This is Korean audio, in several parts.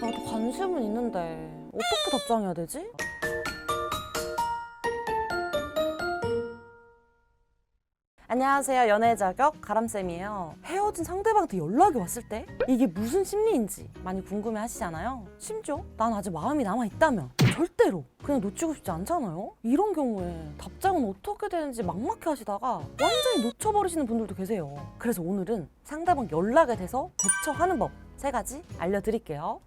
나도 관심은 있는데 어떻게 답장해야 되지? 안녕하세요. 연애 자격 가람쌤이에요. 헤어진 상대방한테 연락이 왔을 때 이게 무슨 심리인지 많이 궁금해 하시잖아요. 심지어 난 아직 마음이 남아있다면 절대로 그냥 놓치고 싶지 않잖아요. 이런 경우에 답장은 어떻게 되는지 막막해 하시다가 완전히 놓쳐버리시는 분들도 계세요. 그래서 오늘은 상대방 연락에 대해서 대처하는 법 3가지 알려드릴게요.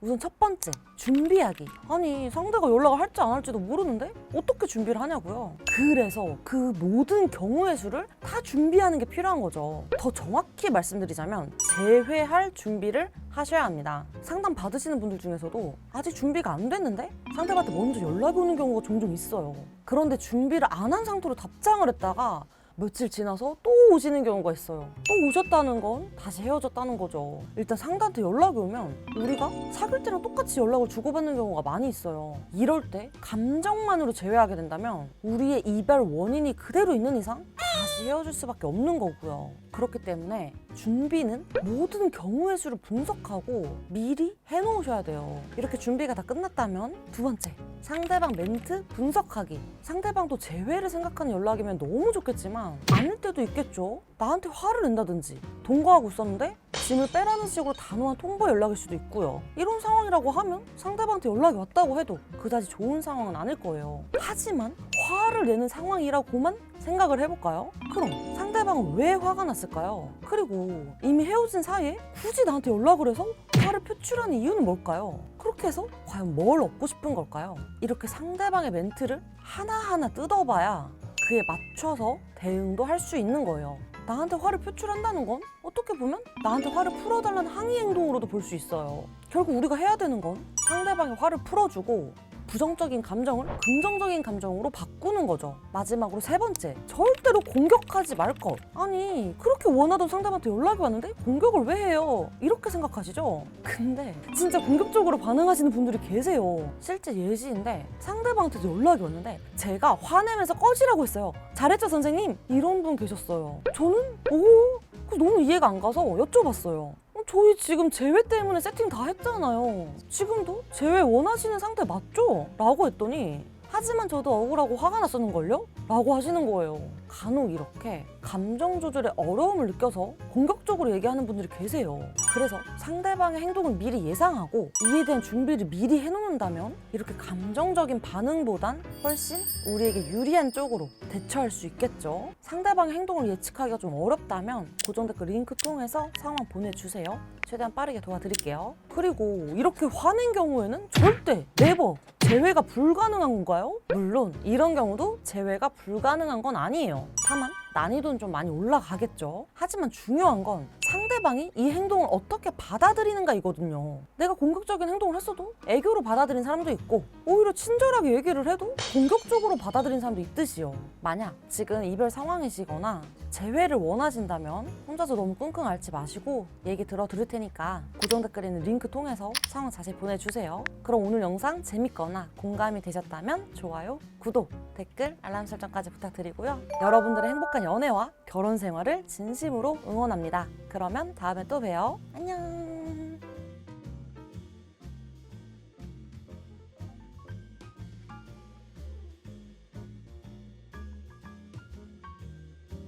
우선 첫 번째, 준비하기. 아니, 상대가 연락을 할지 안 할지도 모르는데 어떻게 준비를 하냐고요. 그래서 그 모든 경우의 수를 다 준비하는 게 필요한 거죠. 더 정확히 말씀드리자면 재회할 준비를 하셔야 합니다. 상담 받으시는 분들 중에서도 아직 준비가 안 됐는데 상대방한테 먼저 연락이 오는 경우가 종종 있어요. 그런데 준비를 안 한 상태로 답장을 했다가 며칠 지나서 또 오시는 경우가 있어요. 또 오셨다는 건 다시 헤어졌다는 거죠. 일단 상대한테 연락이 오면 우리가 사귈 때랑 똑같이 연락을 주고받는 경우가 많이 있어요. 이럴 때 감정만으로 제외하게 된다면 우리의 이별 원인이 그대로 있는 이상 다시 헤어질 수밖에 없는 거고요. 그렇기 때문에 준비는 모든 경우의 수를 분석하고 미리 해놓으셔야 돼요. 이렇게 준비가 다 끝났다면 두 번째, 상대방 멘트 분석하기. 상대방도 재회를 생각하는 연락이면 너무 좋겠지만 아닐 때도 있겠죠. 나한테 화를 낸다든지 동거하고 있었는데 짐을 빼라는 식으로 단호한 통보 연락일 수도 있고요. 이런 상황이라고 하면 상대방한테 연락이 왔다고 해도 그다지 좋은 상황은 아닐 거예요. 하지만 화를 내는 상황이라고만 생각을 해볼까요? 그럼 상대방은 왜 화가 났을까요? 그리고 이미 헤어진 사이에 굳이 나한테 연락을 해서 화를 표출하는 이유는 뭘까요? 그렇게 해서 과연 뭘 얻고 싶은 걸까요? 이렇게 상대방의 멘트를 하나하나 뜯어봐야 그에 맞춰서 대응도 할 수 있는 거예요. 나한테 화를 표출한다는 건 어떻게 보면 나한테 화를 풀어달라는 항의 행동으로도 볼 수 있어요. 결국 우리가 해야 되는 건 상대방의 화를 풀어주고 부정적인 감정을 긍정적인 감정으로 바꾸는 거죠. 마지막으로 3번째, 절대로 공격하지 말 것. 아니, 그렇게 원하던 상대방한테 연락이 왔는데 공격을 왜 해요? 이렇게 생각하시죠? 근데 진짜 공격적으로 반응하시는 분들이 계세요. 실제 예시인데 상대방한테 연락이 왔는데 제가 화내면서 꺼지라고 했어요. 잘했죠 선생님? 이런 분 계셨어요. 저는 너무 이해가 안 가서 여쭤봤어요. 저희 지금 재회 때문에 세팅 다 했잖아요. 지금도 재회 원하시는 상태 맞죠? 라고 했더니 하지만 저도 억울하고 화가 났었는걸요? 라고 하시는 거예요. 간혹 이렇게 감정 조절에 어려움을 느껴서 공격적으로 얘기하는 분들이 계세요. 그래서 상대방의 행동을 미리 예상하고 이에 대한 준비를 미리 해놓는다면 이렇게 감정적인 반응보단 훨씬 우리에게 유리한 쪽으로 대처할 수 있겠죠. 상대방의 행동을 예측하기가 좀 어렵다면 고정 댓글 링크 통해서 상황 보내주세요. 최대한 빠르게 도와드릴게요. 그리고 이렇게 화낸 경우에는 절대 네버 재회가 불가능한 건가요? 물론 이런 경우도 재회가 불가능한 건 아니에요. 다만 난이도는 좀 많이 올라가겠죠. 하지만 중요한 건 상대방이 이 행동을 어떻게 받아들이는가 이거든요. 내가 공격적인 행동을 했어도 애교로 받아들인 사람도 있고 오히려 친절하게 얘기를 해도 공격적으로 받아들인 사람도 있듯이요. 만약 지금 이별 상황이시거나 재회를 원하신다면 혼자서 너무 끙끙 앓지 마시고 얘기 들어드릴 테니까 고정 댓글에 있는 링크 통해서 상황 자세히 보내주세요. 그럼 오늘 영상 재밌거나 공감이 되셨다면 좋아요, 구독, 댓글, 알람 설정까지 부탁드리고요. 여러분들의 행복한 연애와 결혼 생활을 진심으로 응원합니다. 그러면 다음에 또 봬요. 안녕.